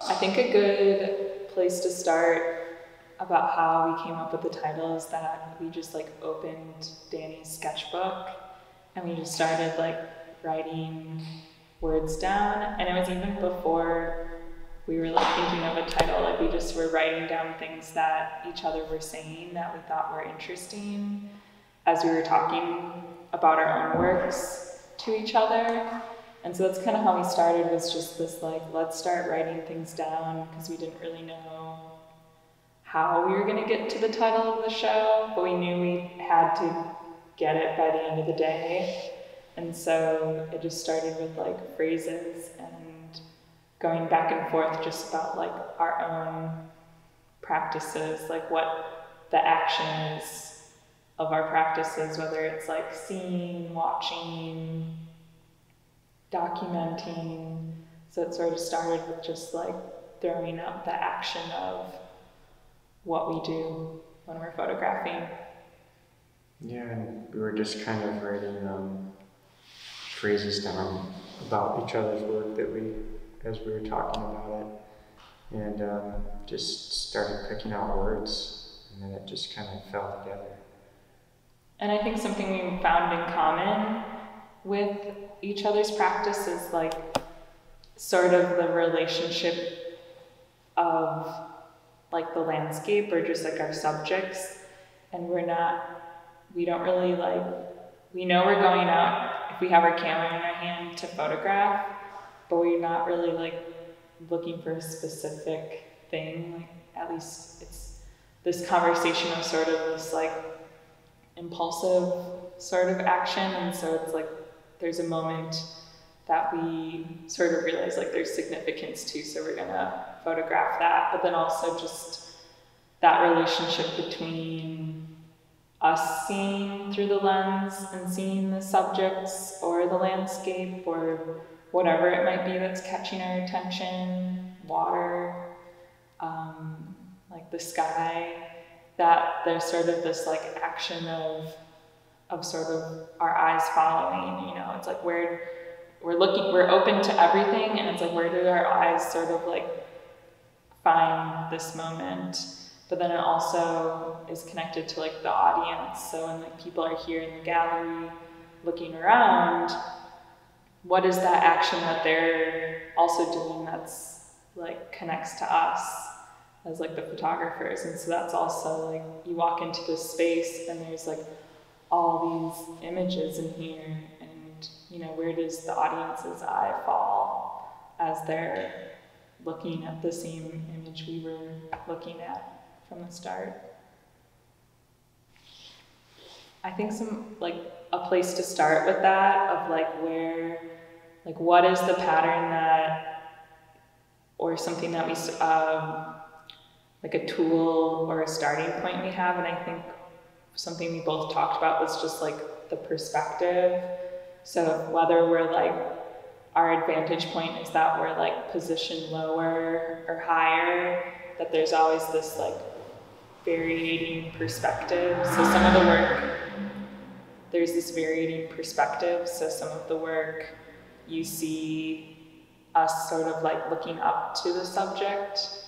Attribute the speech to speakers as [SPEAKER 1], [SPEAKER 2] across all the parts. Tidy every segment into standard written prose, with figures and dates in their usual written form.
[SPEAKER 1] I think a good place to start about how we came up with the title is that we just like opened Danny's sketchbook and we just started like writing words down. And it was even before we were like thinking of a title, like we just were writing down things that each other were saying that we thought were interesting as we were talking about our own works to each other. And so that's kind of how we started, was just this like, let's start writing things down, because we didn't really know how we were going to get to the title of the show, but we knew we had to get it by the end of the day. And so it just started with like phrases and going back and forth just about like our own practices, like what the action is of our practices, whether it's like seeing, watching, documenting. So it sort of started with just like throwing out the action of what we do when we're photographing.
[SPEAKER 2] Yeah, and we were just kind of writing phrases down about each other's work that as we were talking about it, and just started picking out words, and then it just kind of fell together.
[SPEAKER 1] And I think something we found in common with each other's practice is like sort of the relationship of like the landscape or just like our subjects. And we don't really like, we know we're going out if we have our camera in our hand to photograph, but we're not really like looking for a specific thing. Like at least it's this conversation of sort of this like impulsive sort of action. And so it's like, there's a moment that we sort of realize like there's significance to, so we're gonna photograph that, but then also just that relationship between us seeing through the lens and seeing the subjects or the landscape or whatever it might be that's catching our attention, water, like the sky, that there's sort of this like action of sort of our eyes following, you know, it's like we're open to everything, and it's like where do our eyes sort of like find this moment. But then it also is connected to like the audience. So when like people are here in the gallery looking around, what is that action that they're also doing that's like connects to us as like the photographers? And so that's also like you walk into this space and there's like all these images in here, and you know, where does the audience's eye fall as they're looking at the same image we were looking at from the start? I think a place to start with that of like what is the pattern that, or something that we, like a tool or a starting point we have. And I think something we both talked about was just like the perspective. So whether we're like, our advantage point is that we're like positioned lower or higher, that there's always this like varying perspective. So some of the work, there's this varying perspective. So some of the work you see us sort of like looking up to the subject,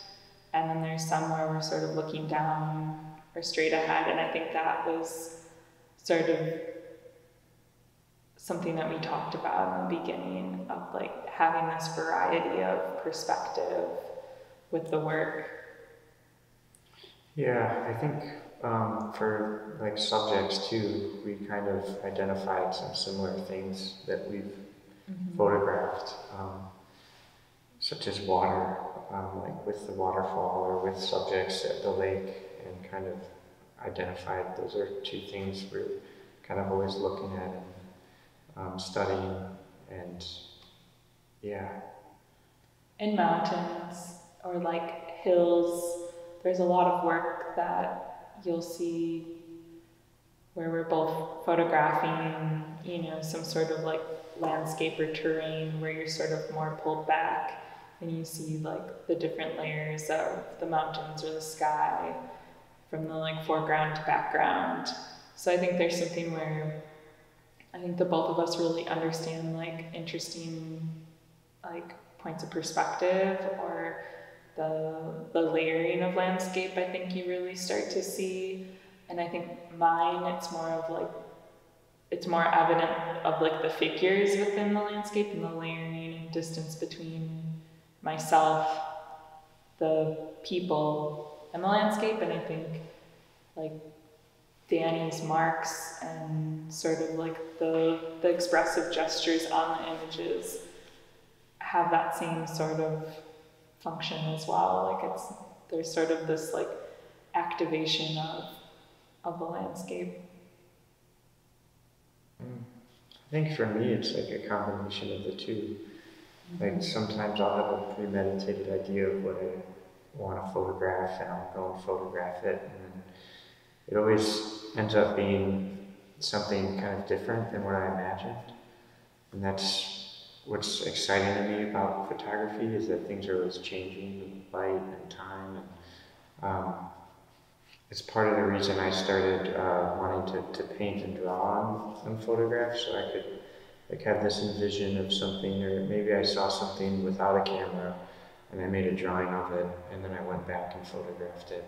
[SPEAKER 1] and then there's some where we're sort of looking down or straight ahead. And I think that was sort of something that we talked about in the beginning of like having this variety of perspective with the work.
[SPEAKER 2] Yeah, I think for like subjects too, we kind of identified some similar things that we've photographed, such as water, like with the waterfall or with subjects at the lake, and kind of identified those are two things we're kind of always looking at and studying, and yeah.
[SPEAKER 1] In mountains or like hills, there's a lot of work that you'll see where we're both photographing, you know, some sort of like landscape or terrain where you're sort of more pulled back and you see like the different layers of the mountains or the sky from the like foreground to background. So I think there's something where I think the both of us really understand like interesting like points of perspective or the layering of landscape, I think you really start to see. And I think mine, it's more of like, it's more evident of like the figures within the landscape and the layering and distance between myself, the people, and the landscape. And I think like Danny's marks and sort of like the expressive gestures on the images have that same sort of function as well. Like there's sort of this like activation of the landscape.
[SPEAKER 2] I think for me it's like a combination of the two. Like sometimes I'll have a premeditated idea of what I want to photograph, and I'll go and photograph it, and then it always ends up being something kind of different than what I imagined. And that's what's exciting to me about photography, is that things are always changing with light and time. And it's part of the reason I started wanting to paint and draw on photographs, so I could like have this envision of something, or maybe I saw something without a camera and I made a drawing of it, and then I went back and photographed it.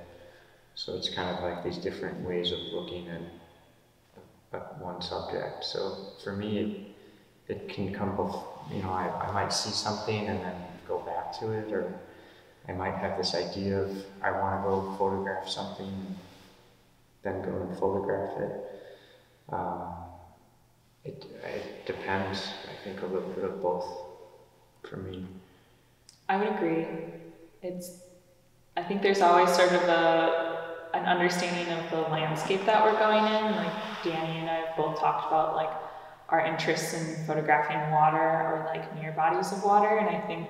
[SPEAKER 2] So it's kind of like these different ways of looking at one subject. So for me, it can come both, you know, I might see something and then go back to it, or I might have this idea of I want to go photograph something and then go and photograph it. It depends, I think, a little bit of both for me.
[SPEAKER 1] I would agree. I think there's always sort of an understanding of the landscape that we're going in. Like Danny and I have both talked about like our interests in photographing water or like near bodies of water. And I think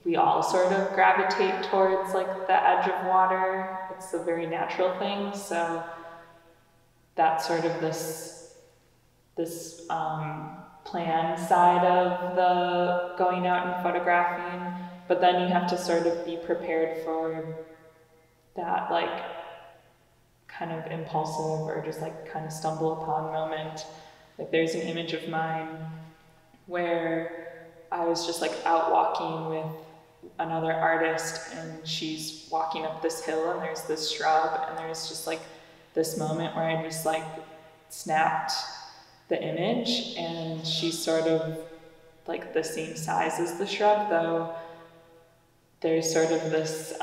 [SPEAKER 1] we all sort of gravitate towards like the edge of water. It's a very natural thing. So that's sort of this plan side of the going out and photographing, but then you have to sort of be prepared for that like kind of impulsive or just like kind of stumble upon moment. Like there's an image of mine where I was just like out walking with another artist, and she's walking up this hill and there's this shrub, and there's just like this moment where I just like snapped the image, and she's sort of like the same size as the shrub, though there's sort of this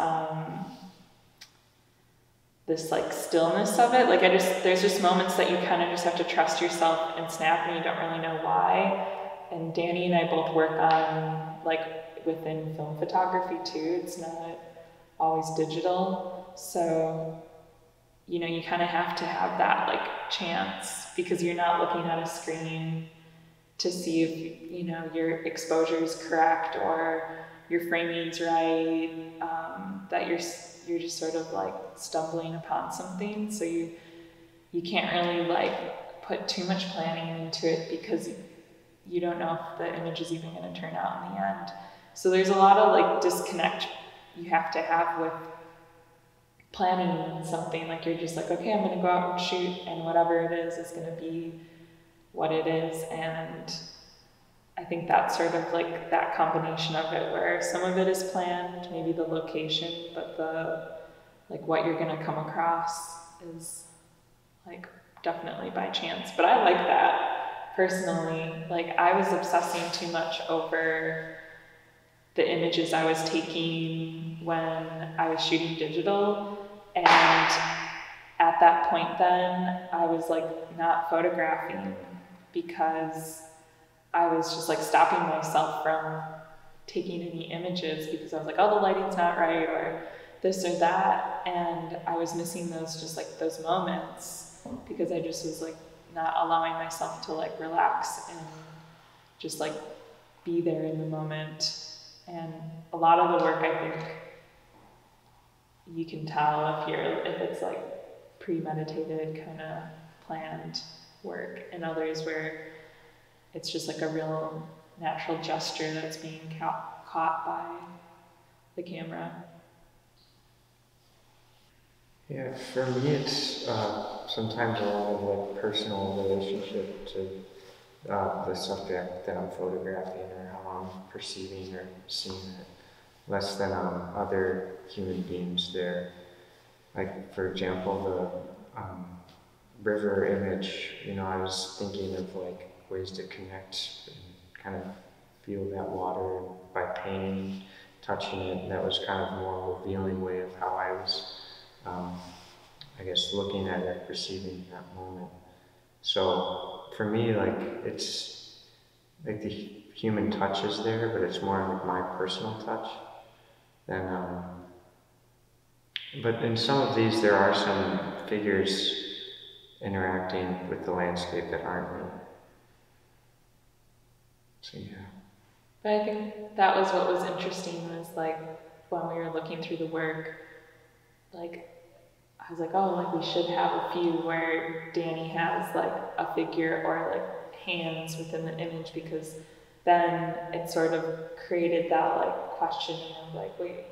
[SPEAKER 1] this like stillness of it. Like there's just moments that you kind of just have to trust yourself and snap, and you don't really know why. And Danny and I both work on like within film photography too. It's not always digital, so you know, you kind of have to have that like chance, because you're not looking at a screen to see if, you know, your exposure is correct or your framing's right, that you're just sort of like stumbling upon something. So you can't really like put too much planning into it, because you don't know if the image is even going to turn out in the end. So there's a lot of like disconnect you have to have with planning something. Like you're just like, okay, I'm going to go out and shoot, and whatever it is going to be what it is. And I think that's sort of like that combination of it, where some of it is planned, maybe the location, but the like what you're going to come across is like definitely by chance. But I like that personally. Like I was obsessing too much over the images I was taking when I was shooting digital. And at that point then, I was like not photographing, because I was just like stopping myself from taking any images, because I was like, oh, the lighting's not right, or this or that. And I was missing those, just like those moments, because I just was like not allowing myself to like relax and just like be there in the moment. And a lot of the work, I think, you can tell if it's like premeditated, kind of planned work, and others where it's just like a real natural gesture that's being caught by the camera.
[SPEAKER 2] Yeah, for me it's sometimes a lot of like personal relationship to the subject that I'm photographing, or how I'm perceiving or seeing it. less than other human beings there. Like, for example, the river image, I was thinking of like ways to connect and kind of feel that water by painting, touching it. That was kind of more a revealing way of how I was, I guess, looking at it, perceiving that moment. So for me, like, it's like the human touch is there, but it's more like my personal touch than. But in some of these, there are some figures interacting with the landscape that aren't me. So yeah.
[SPEAKER 1] But I think that was what was interesting, was like when we were looking through the work, like I was like, oh, like we should have a few where Danny has like a figure or like hands within the image, because then it sort of created that like questioning of like, wait,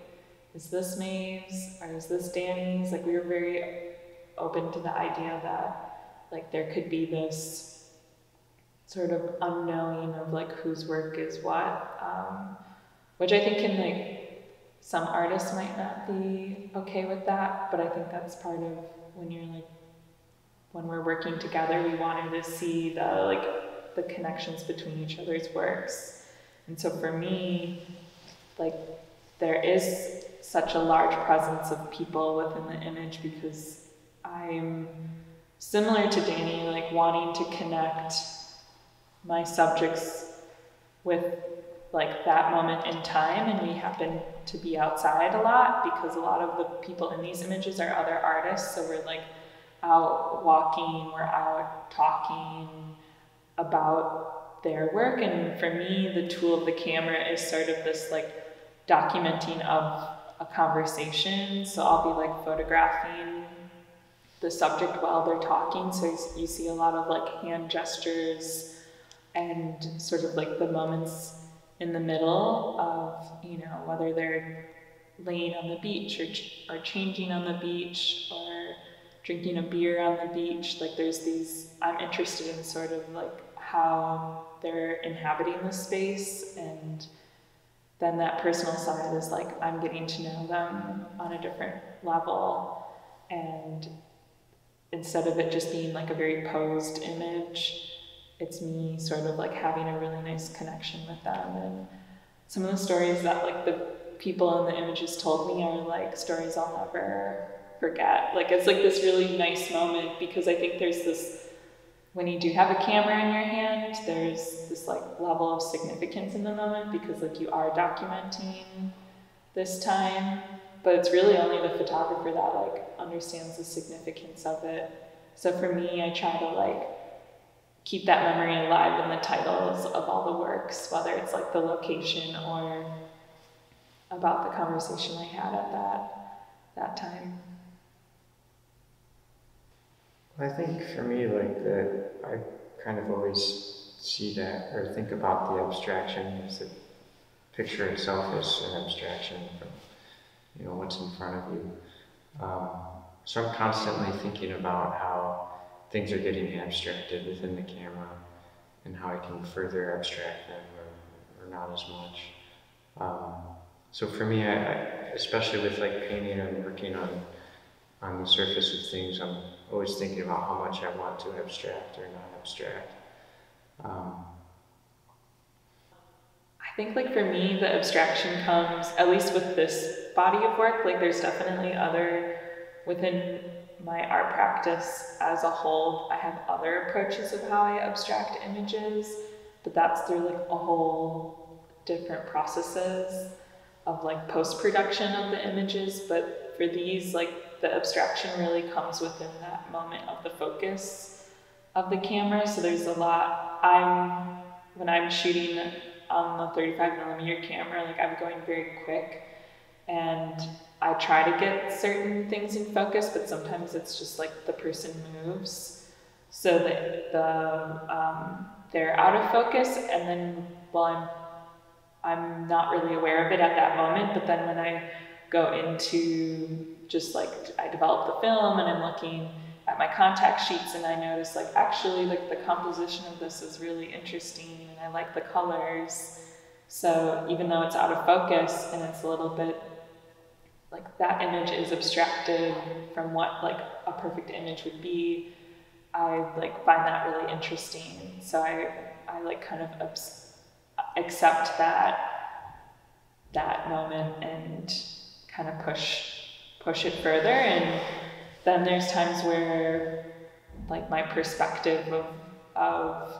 [SPEAKER 1] is this Maeve's or is this Danny's? Like we were very open to the idea that like there could be this sort of unknowing of like whose work is what, which I think can like, some artists might not be okay with that, but I think that's part of when we're working together, we wanted to see the connections between each other's works. And so for me, like there is such a large presence of people within the image, because I'm similar to Danny, like wanting to connect my subjects with like that moment in time, and we happen to be outside a lot because a lot of the people in these images are other artists, so we're like out walking, we're out talking about their work. And for me, the tool of the camera is sort of this like documenting of a conversation. So I'll be like photographing the subject while they're talking, so you see a lot of like hand gestures and sort of like the moments in the middle of, whether they're laying on the beach or changing on the beach or drinking a beer on the beach. Like there's these, I'm interested in sort of like how they're inhabiting the space, and then that personal side is like I'm getting to know them on a different level, and instead of it just being like a very posed image, it's me sort of like having a really nice connection with them. And some of the stories that like the people in the images told me are like stories I'll never forget. Like it's like this really nice moment, because I think there's this, when you do have a camera in your hand, there's this like level of significance in the moment, because like you are documenting this time, but it's really only the photographer that like understands the significance of it. So for me, I try to like keep that memory alive in the titles of all the works, whether it's like the location or about the conversation I had at that time.
[SPEAKER 2] I think for me, like that, I kind of always see that or think about the abstraction as the picture itself is an abstraction from, what's in front of you. So I'm constantly thinking about how things are getting abstracted within the camera and how I can further abstract them or not as much. So for me, I, especially with like painting and working on the surface of things, I'm always thinking about how much I want to abstract or not abstract.
[SPEAKER 1] I think like for me, the abstraction comes, at least with this body of work, like there's definitely other, within my art practice as a whole, I have other approaches of how I abstract images, but that's through like a whole different processes of like post-production of the images. But for these, like the abstraction really comes within that moment of the focus of the camera. So there's a lot, when I'm shooting on the 35mm camera, like I'm going very quick, and I try to get certain things in focus, but sometimes it's just like the person moves so that they're out of focus, and then I'm not really aware of it at that moment. But then when I go into just like, I develop the film and I'm looking at my contact sheets, and I notice like actually like the composition of this is really interesting and I like the colors. So even though it's out of focus and it's a little bit like that image is abstracted from what like a perfect image would be, I like find that really interesting. So I like kind of accept that moment and kind of push it further. And then there's times where like my perspective of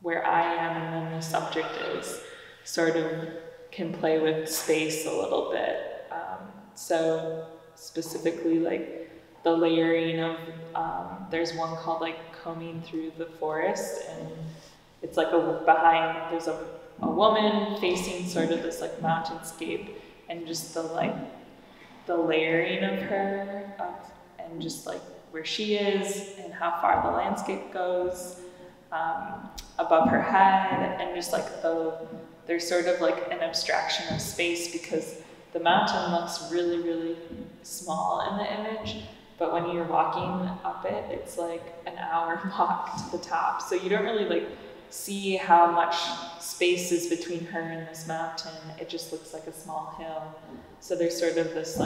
[SPEAKER 1] where I am and then the subject is sort of can play with space a little bit. So specifically like the layering of, there's one called like Combing Through the Forest, and it's like there's a woman facing sort of this like mountainscape, and just the layering of her, and just like where she is and how far the landscape goes above her head, and just like there's sort of like an abstraction of space because the mountain looks really, really small in the image, but when you're walking up it, it's like an hour walk to the top. So you don't really like see how much space is between her and this mountain. It just looks like a small hill. So there's sort of this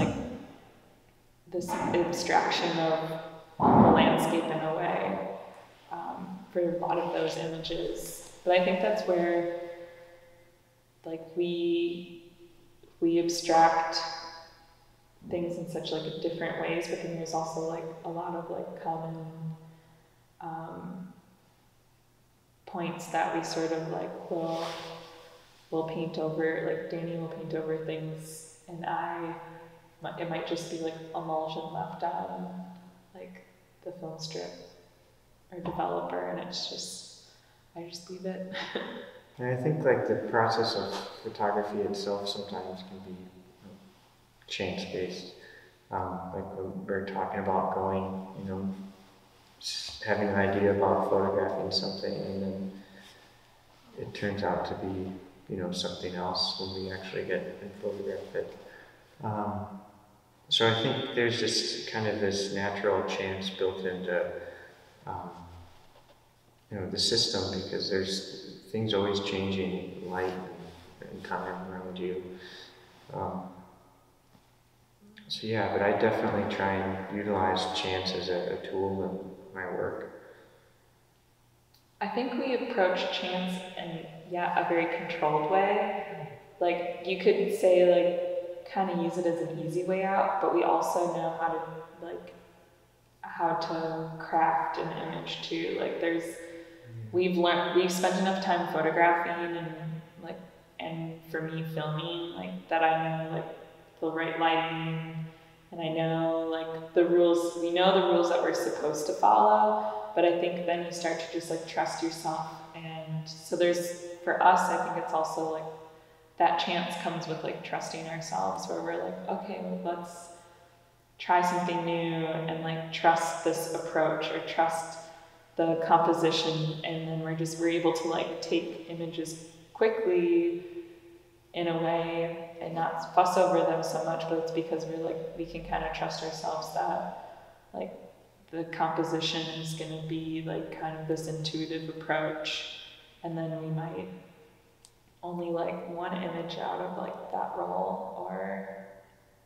[SPEAKER 1] abstraction of the landscape in a way for a lot of those images. But I think that's where like we abstract things in such like different ways, but then there's also like a lot of like common points that we sort of like will paint over, like Danny will paint over things, and it might just be like emulsion left on like the film strip or developer, and it's just, I just leave it.
[SPEAKER 2] And I think like the process of photography itself sometimes can be chance-based. Like we're talking about going, having an idea about photographing something, and then it turns out to be, something else when we actually get and photograph it. So I think there's just kind of this natural chance built into, the system, because there's things always changing, light and time around you. So yeah, but I definitely try and utilize chance as a tool in my work.
[SPEAKER 1] I think we approach chance in, a very controlled way. Like, you could say, like, kind of use it as an easy way out, but we also know how to craft an image too. Like, we've spent enough time photographing and for me filming, like, that I know, like, the right lighting, and I know, like, we know the rules that we're supposed to follow, but I think then you start to just, like, trust yourself. And so for us, I think it's also, like, that chance comes with, like, trusting ourselves, where we're like, okay, let's try something new and, like, trust this approach or trust the composition, and then we're able to, like, take images quickly in a way and not fuss over them so much, but it's because we can kind of trust ourselves that, like, the composition is going to be, like, kind of this intuitive approach, and then we might only like one image out of, like, that role or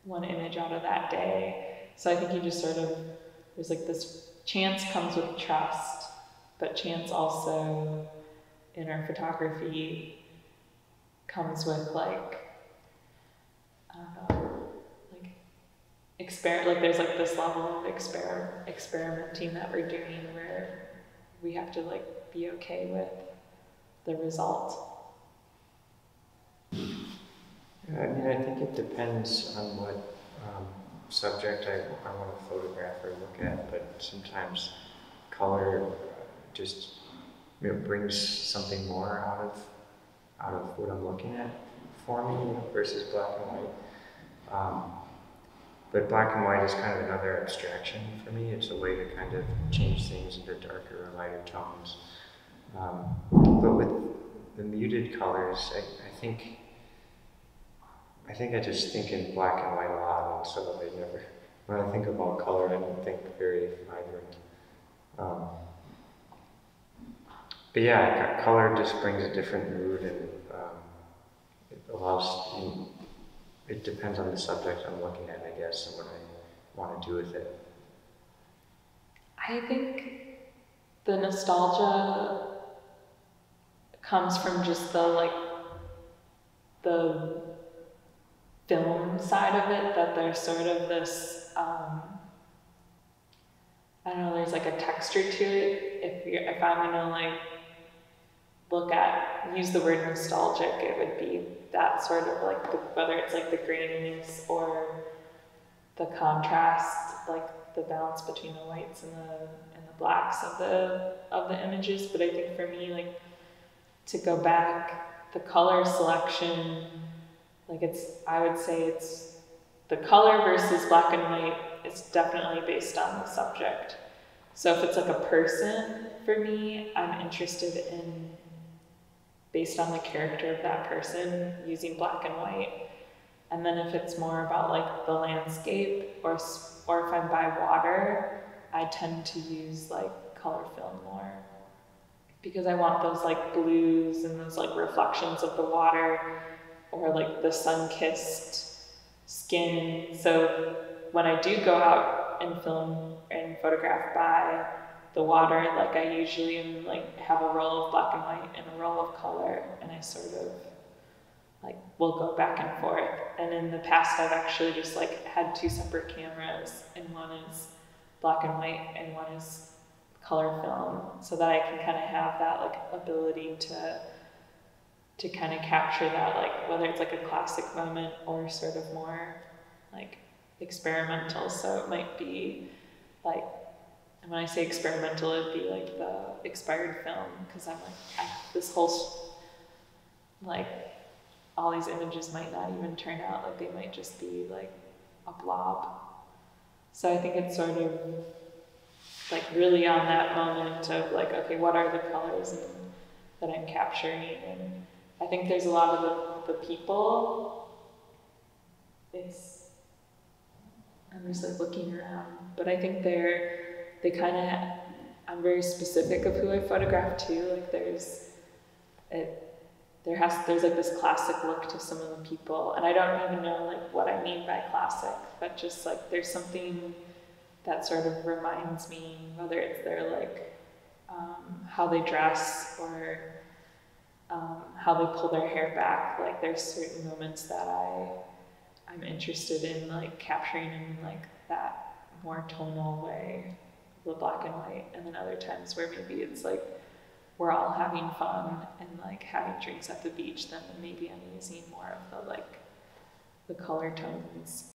[SPEAKER 1] one image out of that day. So I think you just sort of, there's like this chance comes with trust, but chance also in our photography comes with, like, I don't know, like there's like this level of experimenting that we're doing where we have to, like, be okay with the result.
[SPEAKER 2] I mean, I think it depends on what subject I want to photograph or look at, but sometimes color just brings something more out of what I'm looking at for me versus black and white. But black and white is kind of another abstraction for me. It's a way to kind of change things into darker or lighter tones. But with the muted colors, I think I just think in black and white a lot, and so when I think about color, I don't think very vibrant. But yeah, color just brings a different mood, and allows, it depends on the subject I'm looking at, I guess, and what I want to do with it.
[SPEAKER 1] I think the nostalgia comes from just the film side of it, that there's sort of this, I don't know, there's like a texture to it. If I'm gonna use the word nostalgic, it would be that sort of whether it's like the graininess or the contrast, like the balance between the whites and the blacks of the images. But I think for me, to go back, the color selection, I would say it's the color versus black and white. It's definitely based on the subject. So if it's like a person, for me, I'm interested in, based on the character of that person, using black and white. And then if it's more about the landscape, or if I'm by water, I tend to use color film more, because I want those blues and those reflections of the water, or the sun-kissed skin. So when I do go out and film and photograph by the water, I usually am have a roll of black and white and a roll of color, and I sort of will go back and forth. And in the past, I've actually just had two separate cameras, and one is black and white and one is color film, so that I can kind of have that ability to kind of capture that, whether it's a classic moment or sort of more experimental. So it might be and when I say experimental, it'd be the expired film, because I'm this whole all these images might not even turn out, they might just be a blob. So I think it's sort of really on that moment of okay, what are the colors that I'm capturing? And I think there's a lot of the people. I'm just looking around, but I think they kind of, I'm very specific of who I photograph too. There's this classic look to some of the people, and I don't even know what I mean by classic, but just there's something that sort of reminds me, whether it's their how they dress, or how they pull their hair back. There's certain moments that I'm interested in capturing in that more tonal way, the black and white, and then other times where maybe it's we're all having fun and having drinks at the beach, then maybe I'm using more of the color tones.